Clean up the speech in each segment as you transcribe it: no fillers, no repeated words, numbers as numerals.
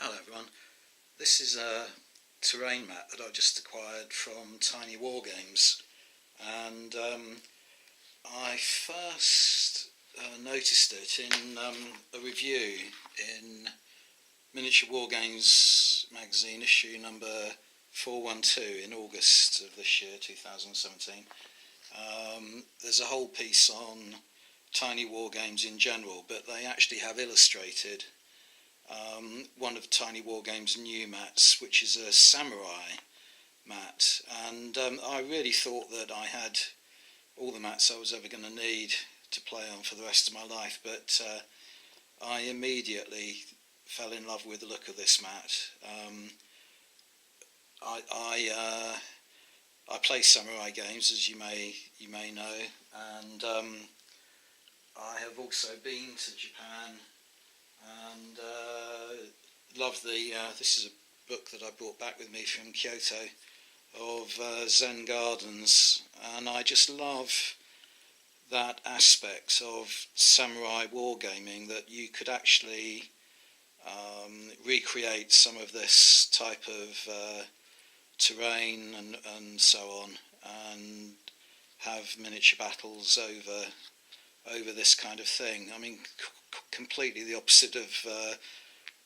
Hello everyone, this is a terrain mat that I just acquired from Tinywargames, and I first noticed it in a review in Miniature Wargames magazine, issue number 412 in August of this year, 2017. There's a whole piece on Tinywargames in general, but they actually have illustrated one of Tinywargames' new mats, which is a Samurai mat, and I really thought that I had all the mats I was ever going to need to play on for the rest of my life, but I immediately fell in love with the look of this mat. I play samurai games, as you may know, and I have also been to Japan and love the this is a book that I brought back with me from Kyoto of Zen gardens, and I just love that aspect of samurai wargaming, that you could actually recreate some of this type of terrain and so on, and have miniature battles over this kind of thing. I mean, completely the opposite of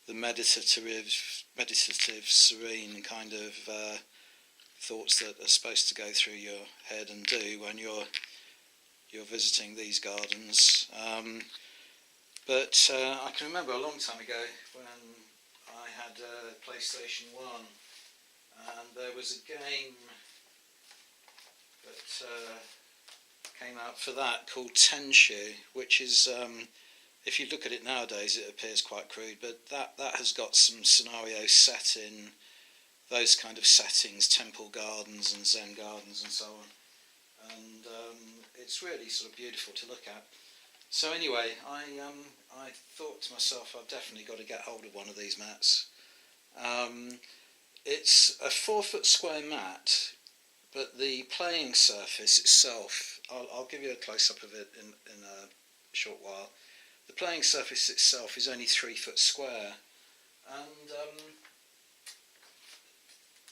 the meditative, serene kind of thoughts that are supposed to go through your head and do when you're visiting these gardens. But I can remember a long time ago when I had a PlayStation 1, and there was a game that came out for that called Tenchu, which is, if you look at it nowadays, it appears quite crude, but that has got some scenarios set in those kind of settings, temple gardens and Zen gardens and so on, and it's really sort of beautiful to look at. So anyway, I thought to myself, I've definitely got to get hold of one of these mats. It's a 4-foot square mat, but the playing surface itself, I'll give you a close-up of it in a short while. The playing surface itself is only 3 foot square, and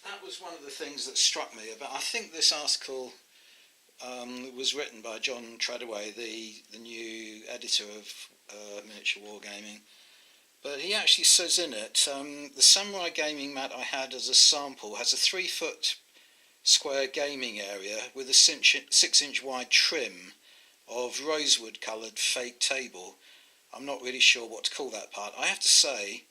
that was one of the things that struck me about. I think this article was written by John Treadaway, the new editor of Miniature Wargaming, but he actually says in it, the Samurai gaming mat I had as a sample has a 3 foot square gaming area with a 6-inch wide trim of rosewood coloured fake table. I'm not really sure what to call that part. I have to say,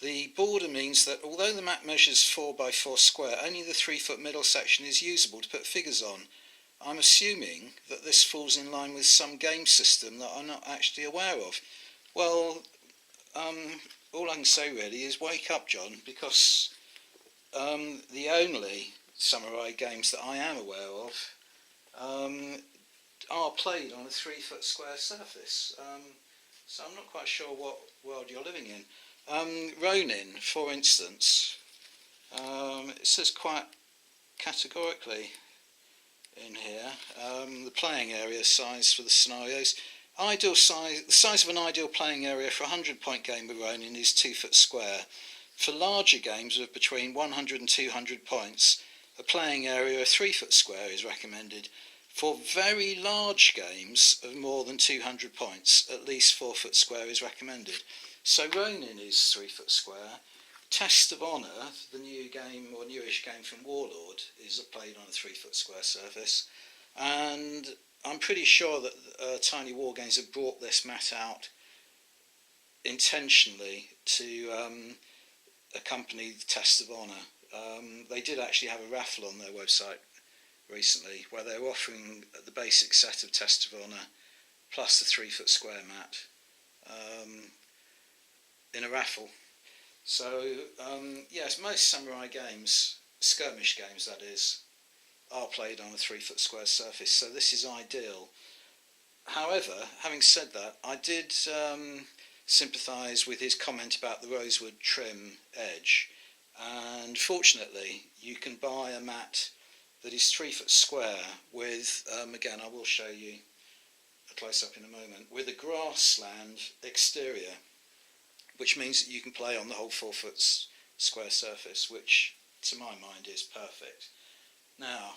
the border means that although the mat measures 4 by 4 square, only the 3 foot middle section is usable to put figures on. I'm assuming that this falls in line with some game system that I'm not actually aware of. Well, all I can say really is wake up, John, because the only samurai games that I am aware of are played on a 3 foot square surface. So I'm not quite sure what world you're living in. Ronin, for instance, it says quite categorically in here, the playing area size for the scenarios. The size of an ideal playing area for a 100-point game with Ronin is 2 foot square. For larger games of between 100 and 200 points, a playing area of 3 foot square is recommended. For very large games of more than 200 points, at least 4 foot square is recommended. So Ronin is 3 foot square. Test of Honour, the new game or newish game from Warlord, is played on a 3 foot square surface. And I'm pretty sure that Tinywargames have brought this mat out intentionally to accompany the Test of Honour. They did actually have a raffle on their website recently where they were offering the basic set of Test of Honour plus the 3 foot square mat in a raffle. So yes, most samurai games, skirmish games that is, are played on a 3 foot square surface, so this is ideal. However, having said that, I did sympathise with his comment about the rosewood trim edge, and fortunately you can buy a mat that is 3 foot square with, again I will show you a close up in a moment, with a grassland exterior. which means that you can play on the whole 4-foot square surface, which to my mind is perfect. Now,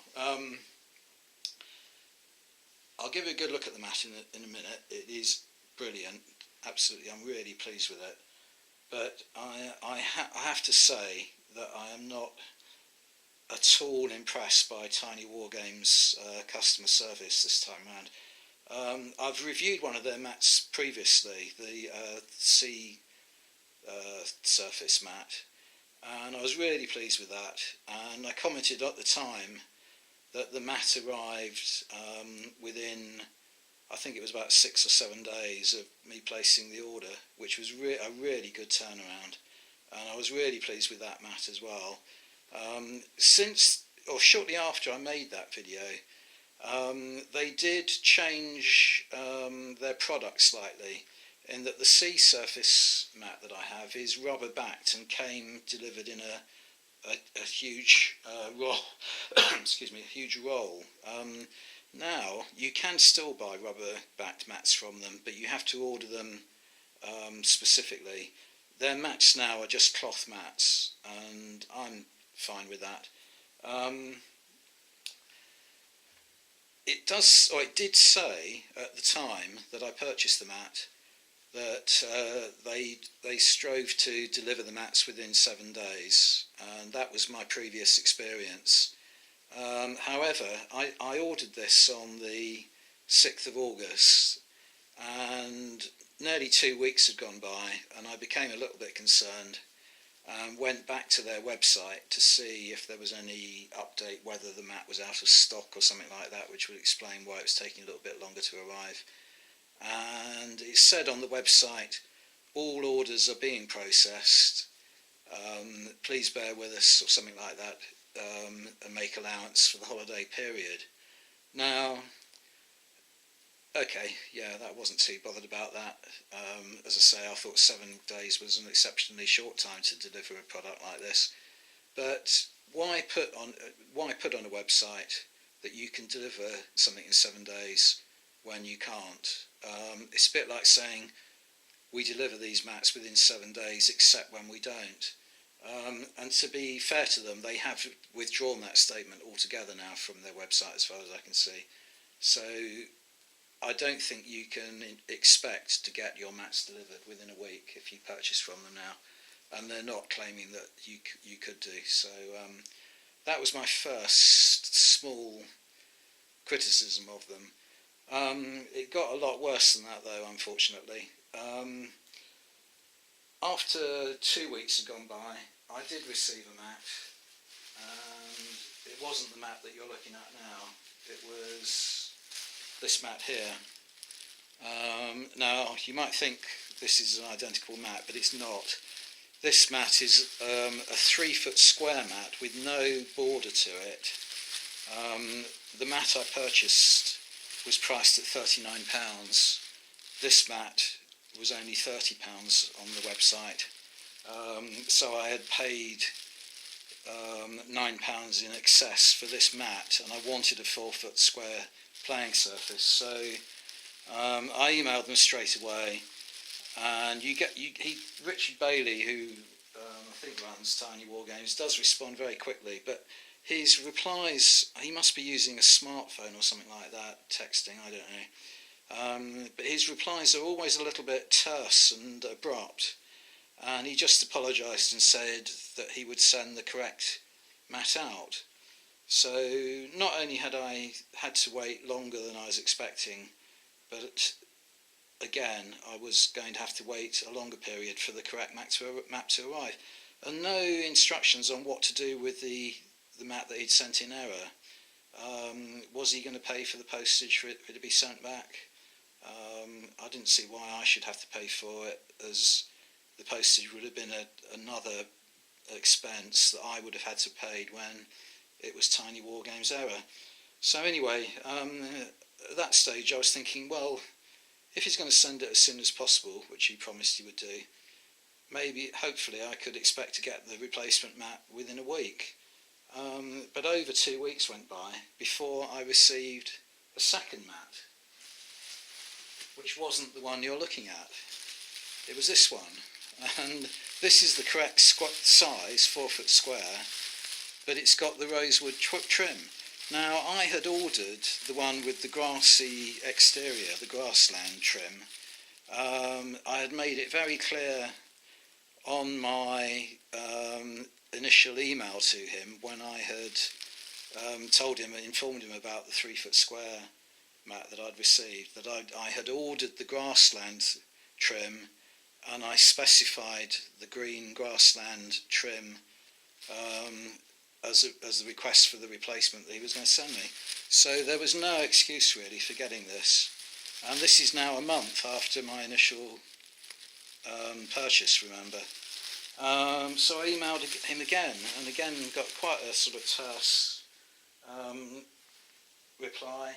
I'll give you a good look at the mat in a minute. It is brilliant, absolutely. I'm really pleased with it. But I have to say that I am not at all impressed by Tinywargames customer service this time around. I've reviewed one of their mats previously, the sea surface mat, and I was really pleased with that. And I commented at the time that the mat arrived within, I think it was about 6 or 7 days of me placing the order, which was a really good turnaround, and I was really pleased with that mat as well. Shortly after I made that video, they did change their product slightly, in that the sea surface mat that I have is rubber backed and came delivered in a huge roll. Excuse me, a huge roll. Now you can still buy rubber backed mats from them, but you have to order them specifically. Their mats now are just cloth mats, and I'm fine with that. It did say at the time that I purchased the mat that they strove to deliver the mats within 7 days, and that was my previous experience. However, I ordered this on the 6th of August, and nearly 2 weeks had gone by, and I became a little bit concerned and went back to their website to see if there was any update, whether the mat was out of stock or something like that, which would explain why it was taking a little bit longer to arrive. And it said on the website, all orders are being processed, please bear with us, or something like that, and make allowance for the holiday period. Now, okay, yeah, that wasn't too bothered about that. As I say, I thought 7 days was an exceptionally short time to deliver a product like this. But why put on a website that you can deliver something in 7 days when you can't? It's a bit like saying we deliver these mats within 7 days, except when we don't. And to be fair to them, they have withdrawn that statement altogether now from their website, as far as I can see. So I don't think you can expect to get your mats delivered within a week if you purchase from them now, and they're not claiming that you could do. So that was my first small criticism of them. It got a lot worse than that, though, unfortunately. After 2 weeks had gone by, I did receive a mat, and it wasn't the mat that you're looking at now. It was this mat here. Now, you might think this is an identical mat, but it's not. This mat is a 3-foot square mat with no border to it. The mat I purchased was priced at £39. This mat was only £30 on the website. So I had paid £9 in excess for this mat, and I wanted a 4-foot square playing surface. So I emailed them straight away, and Richard Bailey, who I think runs Tinywargames, does respond very quickly, but his replies, he must be using a smartphone or something like that, texting, I don't know. But his replies are always a little bit terse and abrupt, and he just apologised and said that he would send the correct mat out. So not only had I had to wait longer than I was expecting, but again I was going to have to wait a longer period for the correct mat to arrive, and no instructions on what to do with the mat that he'd sent in error. Was he going to pay for the postage for it to be sent back? I didn't see why I should have to pay for it, as the postage would have been another expense that I would have had to pay when it was Tinywargames error. So anyway, at that stage I was thinking, well, if he's going to send it as soon as possible, which he promised he would do, hopefully I could expect to get the replacement mat within a week. But over 2 weeks went by before I received a second mat, which wasn't the one you're looking at. It was this one, and this is the correct size, 4 foot square, but it's got the rosewood trim. Now, I had ordered the one with the grassy exterior, the grassland trim. I had made it very clear on my initial email to him when I had informed him about the 3 foot square mat that I'd received, that I had ordered the grassland trim, and I specified the green grassland trim as the request for the replacement that he was going to send me. So there was no excuse really for getting this, and this is now a month after my initial purchase, remember. So I emailed him again, and again got quite a sort of terse reply,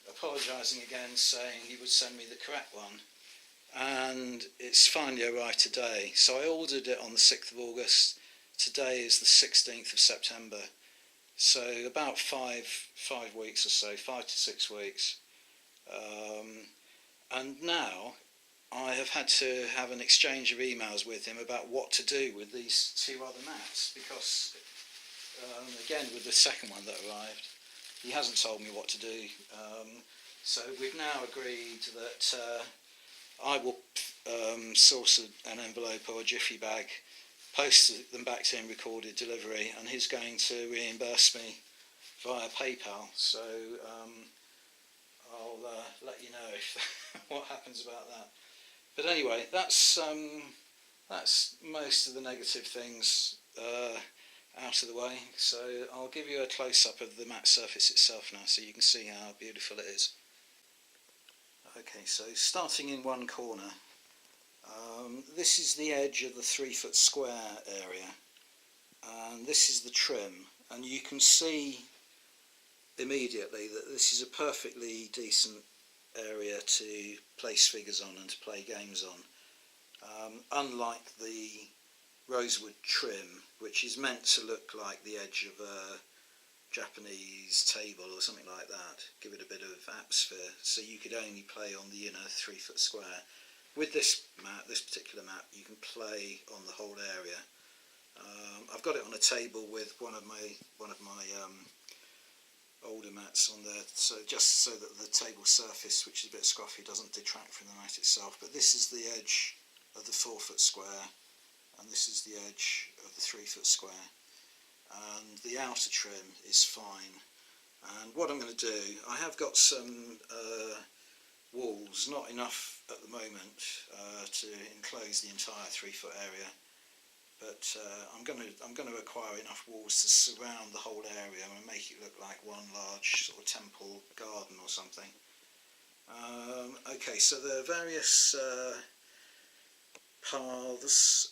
apologising again, saying he would send me the correct one, and it's finally arrived today. So I ordered it on the 6th of August. Today is the 16th of September, so about five weeks or so, 5 to 6 weeks. And now I have had to have an exchange of emails with him about what to do with these 2 other mats, because again, with the second one that arrived, he hasn't told me what to do. So we've now agreed that I will source an envelope or a jiffy bag, post them back to him, recorded delivery, and he's going to reimburse me via PayPal. So I'll let you know if what happens about that. But anyway, that's most of the negative things out of the way. So I'll give you a close-up of the mat surface itself now, so you can see how beautiful it is. Okay, so starting in one corner, this is the edge of the 3 foot square area, and this is the trim, and you can see immediately that this is a perfectly decent area to place figures on and to play games on, unlike the rosewood trim, which is meant to look like the edge of a Japanese table or something like that, give it a bit of atmosphere, so you could only play on the inner 3 foot square. With this mat, this particular mat, you can play on the whole area. I've got it on a table with one of my older mats on there, so just so that the table surface, which is a bit scruffy, doesn't detract from the mat itself. But this is the edge of the 4 foot square, and this is the edge of the 3 foot square, and the outer trim is fine. And what I'm going to do, I have got some walls, not enough at the moment to enclose the entire 3 foot area, but I'm going to acquire enough walls to surround the whole area and make it look like one large sort of temple garden or something. Okay, so there are various paths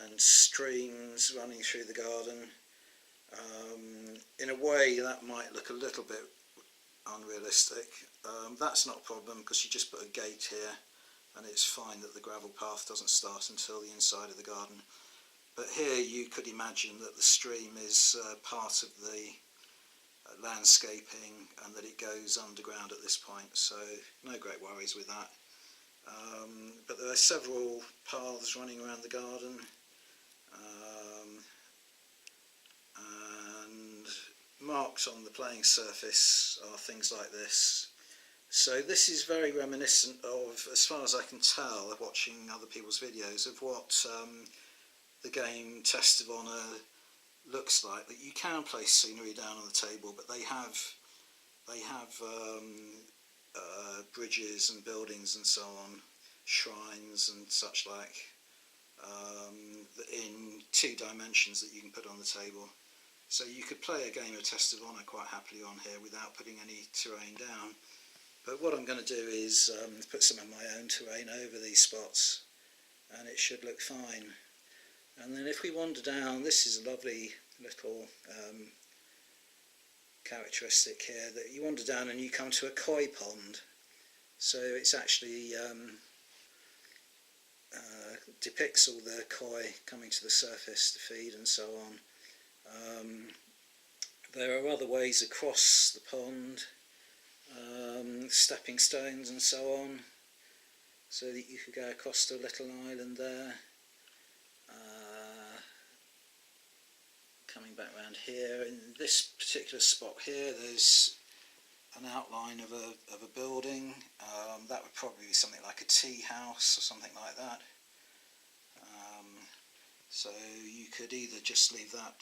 and streams running through the garden. In a way that might look a little bit unrealistic. That's not a problem, because you just put a gate here and it's fine that the gravel path doesn't start until the inside of the garden. But here you could imagine that the stream is part of the landscaping and that it goes underground at this point, so no great worries with that. But there are several paths running around the garden, and marked on the playing surface are things like this. So this is very reminiscent of, as far as I can tell, watching other people's videos, of what the game Test of Honour looks like. That you can place scenery down on the table, but they have bridges and buildings and so on, shrines and such like, in 2 dimensions that you can put on the table. So you could play a game of Test of Honour quite happily on here without putting any terrain down. But what I'm going to do is put some of my own terrain over these spots, and it should look fine. And then if we wander down, this is a lovely little characteristic here, that you wander down and you come to a koi pond. So it's actually depicts all the koi coming to the surface to feed and so on. There are other ways across the pond, stepping stones and so on, so that you could go across to a little island there. back around here. In this particular spot here, there's an outline of a building. That would probably be something like a tea house or something like that. So you could either just leave that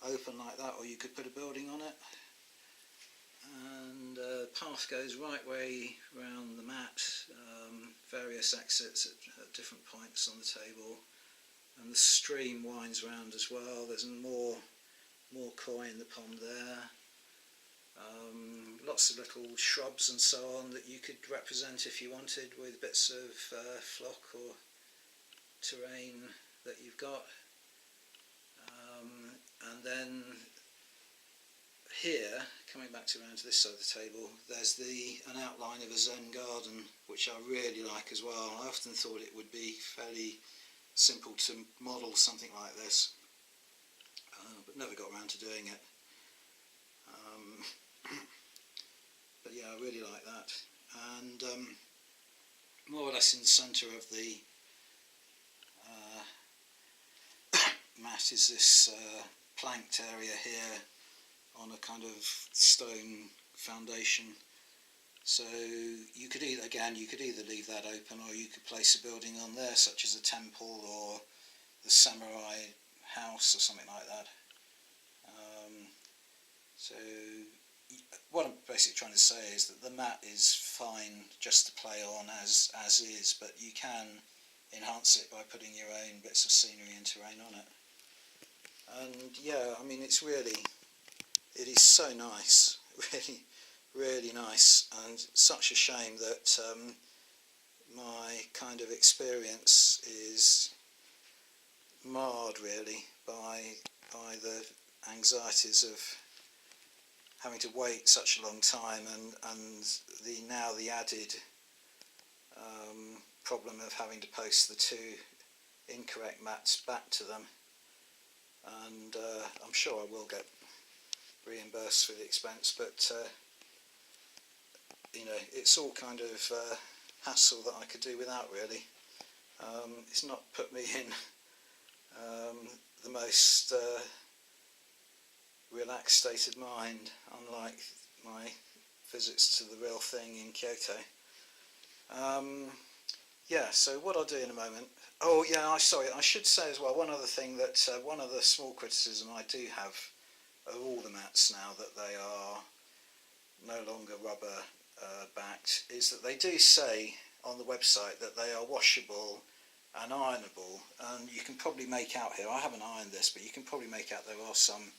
open like that, or you could put a building on it. And the path goes right way round the mat, various exits at different points on the table, and the stream winds round as well. There's more koi in the pond there. Lots of little shrubs and so on that you could represent if you wanted with bits of flock or terrain that you've got. And then here, coming back around to this side of the table, there's an outline of a Zen garden, which I really like as well. I often thought it would be fairly simple to model something like this, but never got around to doing it. But yeah, I really like that. And more or less in the centre of the mat is this planked area here on a kind of stone foundation. So you could either leave that open, or you could place a building on there, such as a temple or the samurai house or something like that. So what I'm basically trying to say is that the mat is fine just to play on as is, but you can enhance it by putting your own bits of scenery and terrain on it. And yeah, I mean, it is so nice, really, really nice, and such a shame that my kind of experience is marred really by the anxieties of having to wait such a long time, and the added problem of having to post the two incorrect mats back to them. And I'm sure I will get reimbursed for the expense, but you know, it's all kind of hassle that I could do without really. It's not put me in the most relaxed state of mind, unlike my visits to the real thing in Kyoto. Yeah, so what I'll do in a moment. Oh yeah, sorry, I should say as well, one other thing, that one other small criticism I do have of all the mats now, that they are no longer rubber backed, is that they do say on the website that they are washable and ironable, and you can probably make out here, I haven't ironed this, but you can probably make out there are some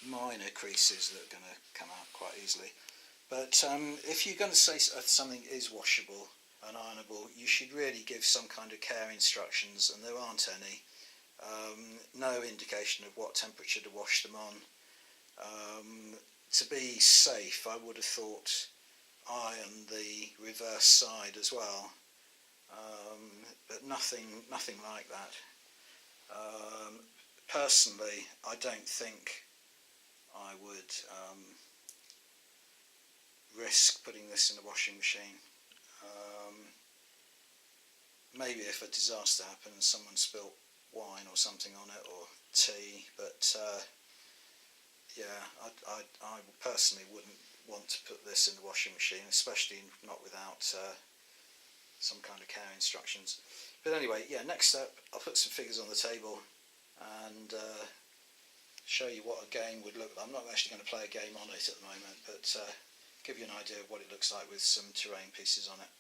minor creases that are going to come out quite easily. But if you're going to say something is washable and ironable, you should really give some kind of care instructions, and there aren't any. No indication of what temperature to wash them on. To be safe, I would have thought iron the reverse side as well, but nothing like that. Personally, I don't think I would risk putting this in a washing machine. Maybe if a disaster happens, someone spilt wine or something on it, or tea, but yeah, I personally wouldn't want to put this in the washing machine, especially not without some kind of care instructions. But anyway, yeah, next up I'll put some figures on the table and show you what a game would look like. I'm not actually going to play a game on it at the moment, but give you an idea of what it looks like with some terrain pieces on it.